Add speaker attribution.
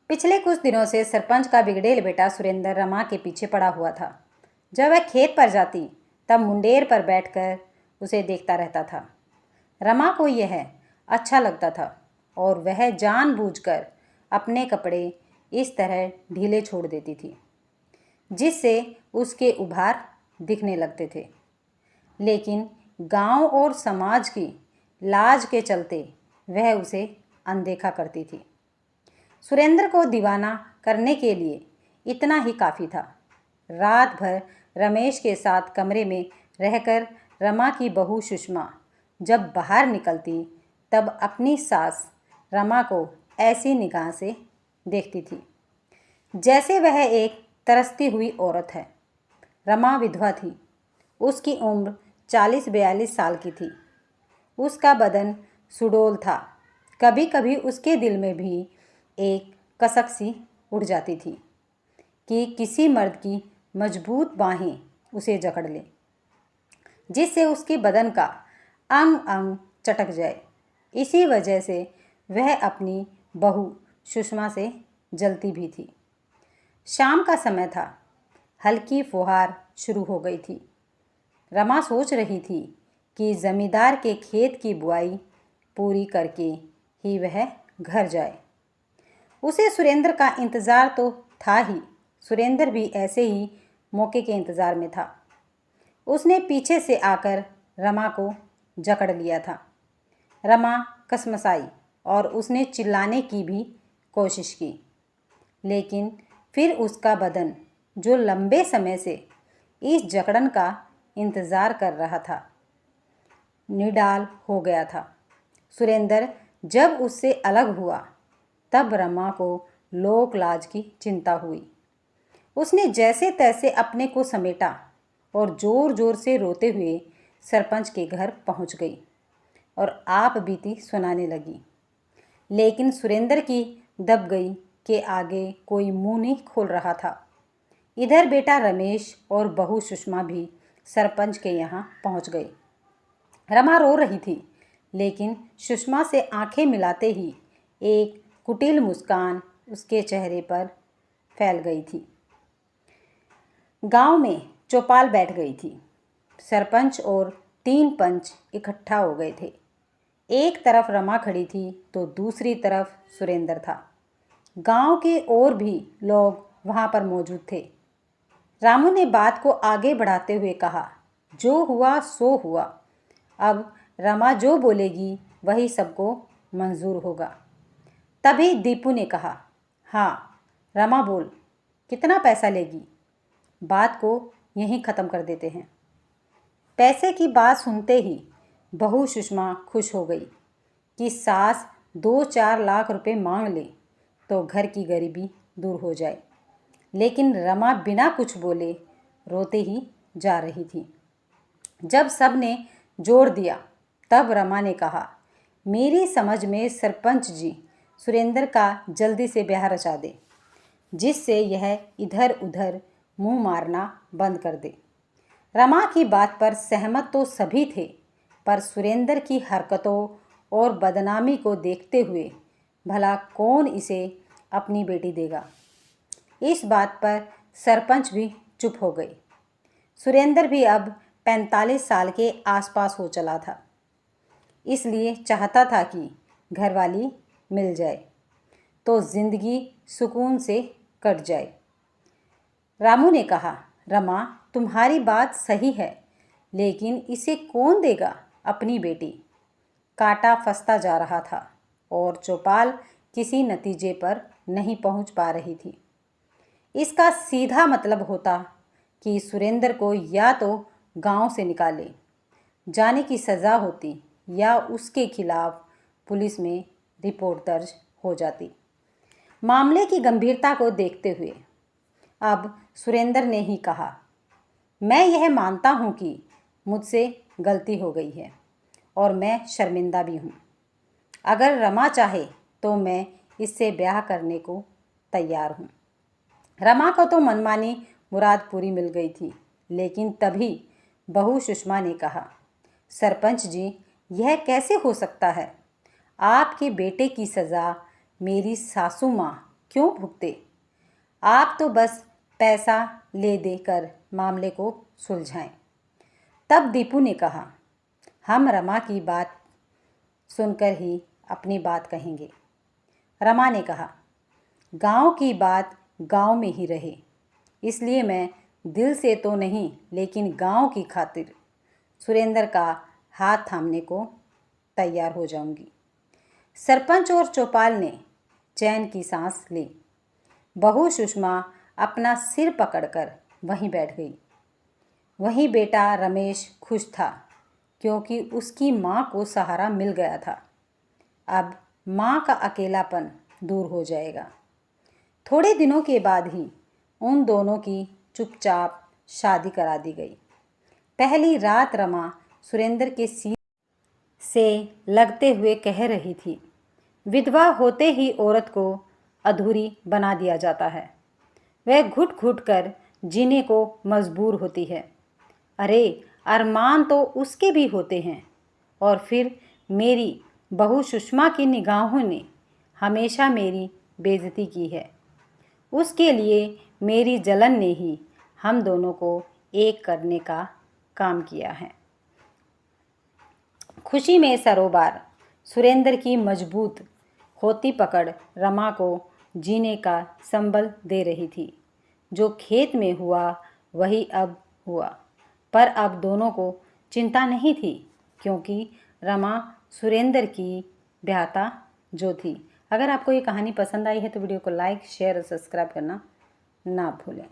Speaker 1: पिछले कुछ दिनों से सरपंच का बिगड़ेल बेटा सुरेंद्र रमा के पीछे पड़ा हुआ था। जब वह खेत पर जाती तब मुंडेर पर बैठकर उसे देखता रहता था। रमा को यह अच्छा लगता था और वह जानबूझकर अपने कपड़े इस तरह ढीले छोड़ देती थी जिससे उसके उभार दिखने लगते थे। लेकिन गांव और समाज की लाज के चलते वह उसे अनदेखा करती थी। सुरेंद्र को दीवाना करने के लिए इतना ही काफ़ी था। रात भर रमेश के साथ कमरे में रहकर रमा की बहू सुषमा जब बाहर निकलती तब अपनी सास रमा को ऐसी निगाह से देखती थी जैसे वह एक तरसती हुई औरत है। रमा विधवा थी। उसकी उम्र 40-42 साल की थी। उसका बदन सुडौल था। कभी कभी उसके दिल में भी एक कसक सी उठ जाती थी कि किसी मर्द की मजबूत बाहें उसे जकड़ लें जिससे उसके बदन का अंग अंग चटक जाए। इसी वजह से वह अपनी बहू सुषमा से जलती भी थी। शाम का समय था। हल्की फुहार शुरू हो गई थी। रमा सोच रही थी कि जमींदार के खेत की बुआई पूरी करके ही वह घर जाए। उसे सुरेंद्र का इंतज़ार तो था ही। सुरेंद्र भी ऐसे ही मौके के इंतज़ार में था। उसने पीछे से आकर रमा को जकड़ लिया था। रमा कसमसाई और उसने चिल्लाने की भी कोशिश की, लेकिन फिर उसका बदन जो लंबे समय से इस जकड़न का इंतज़ार कर रहा था निडाल हो गया था। सुरेंद्र जब उससे अलग हुआ तब रमा को लोक लाज की चिंता हुई। उसने जैसे तैसे अपने को समेटा और ज़ोर ज़ोर से रोते हुए सरपंच के घर पहुंच गई और आप बीती सुनाने लगी। लेकिन सुरेंद्र की दब गई के आगे कोई मुंह नहीं खोल रहा था। इधर बेटा रमेश और बहू सुषमा भी सरपंच के यहाँ पहुंच गई। रमा रो रही थी, लेकिन सुषमा से आंखें मिलाते ही एक कुटिल मुस्कान उसके चेहरे पर फैल गई थी। गांव में चौपाल बैठ गई थी। सरपंच और 3 पंच इकट्ठा हो गए थे। एक तरफ रमा खड़ी थी तो दूसरी तरफ सुरेंद्र था। गांव के और भी लोग वहां पर मौजूद थे। रामू ने बात को आगे बढ़ाते हुए कहा, जो हुआ सो हुआ। अब रमा जो बोलेगी वही सबको मंजूर होगा। तभी दीपू ने कहा, हाँ रमा बोल, कितना पैसा लेगी? बात को यहीं ख़त्म कर देते हैं। पैसे की बात सुनते ही बहू सुषमा खुश हो गई कि सास 2-4 लाख रुपए मांग ले तो घर की गरीबी दूर हो जाए। लेकिन रमा बिना कुछ बोले रोते ही जा रही थी। जब सब ने जोड़ दिया तब रमा ने कहा, मेरी समझ में सरपंच जी सुरेंद्र का जल्दी से ब्याह रचा दे, जिससे यह इधर उधर मुंह मारना बंद कर दे। रमा की बात पर सहमत तो सभी थे, पर सुरेंद्र की हरकतों और बदनामी को देखते हुए भला कौन इसे अपनी बेटी देगा। इस बात पर सरपंच भी चुप हो गई। सुरेंद्र भी अब 45 साल के आसपास हो चला था, इसलिए चाहता था कि घरवाली मिल जाए तो जिंदगी सुकून से कट जाए। रामू ने कहा, रमा तुम्हारी बात सही है, लेकिन इसे कौन देगा अपनी बेटी? कांटा फंसता जा रहा था और चौपाल किसी नतीजे पर नहीं पहुंच पा रही थी। इसका सीधा मतलब होता कि सुरेंद्र को या तो गांव से निकाले जाने की सज़ा होती या उसके खिलाफ पुलिस में रिपोर्ट दर्ज हो जाती। मामले की गंभीरता को देखते हुए अब सुरेंद्र ने ही कहा, मैं यह मानता हूँ कि मुझसे गलती हो गई है और मैं शर्मिंदा भी हूँ। अगर रमा चाहे तो मैं इससे ब्याह करने को तैयार हूँ। रमा को तो मनमानी मुराद पूरी मिल गई थी, लेकिन तभी बहू सुषमा ने कहा, सरपंच जी यह कैसे हो सकता है? आपके बेटे की सज़ा मेरी सासू माँ क्यों भुगते? आप तो बस पैसा ले देकर मामले को सुलझाएं। तब दीपू ने कहा, हम रमा की बात सुनकर ही अपनी बात कहेंगे। रमा ने कहा, गांव की बात गांव में ही रहे, इसलिए मैं दिल से तो नहीं लेकिन गांव की खातिर सुरेंद्र का हाथ थामने को तैयार हो जाऊंगी। सरपंच और चौपाल ने चैन की सांस ली। बहू सुषमा अपना सिर पकड़कर वहीं बैठ गई। वहीं बेटा रमेश खुश था क्योंकि उसकी माँ को सहारा मिल गया था। अब माँ का अकेलापन दूर हो जाएगा। थोड़े दिनों के बाद ही उन दोनों की चुपचाप शादी करा दी गई। पहली रात रमा सुरेंद्र के सीने से लगते हुए कह रही थी, विधवा होते ही औरत को अधूरी बना दिया जाता है। वह घुट घुट कर जीने को मजबूर होती है। अरे अरमान तो उसके भी होते हैं। और फिर मेरी बहू सुषमा की निगाहों ने हमेशा मेरी बेइज्जती की है। उसके लिए मेरी जलन ने ही हम दोनों को एक करने का काम किया है। खुशी में सरोबार सुरेंद्र की मजबूत होती पकड़ रमा को जीने का संबल दे रही थी। जो खेत में हुआ वही अब हुआ, पर अब दोनों को चिंता नहीं थी क्योंकि रमा सुरेंद्र की ब्याहता जो थी। अगर आपको ये कहानी पसंद आई है तो वीडियो को लाइक, शेयर और सब्सक्राइब करना ना भूलें।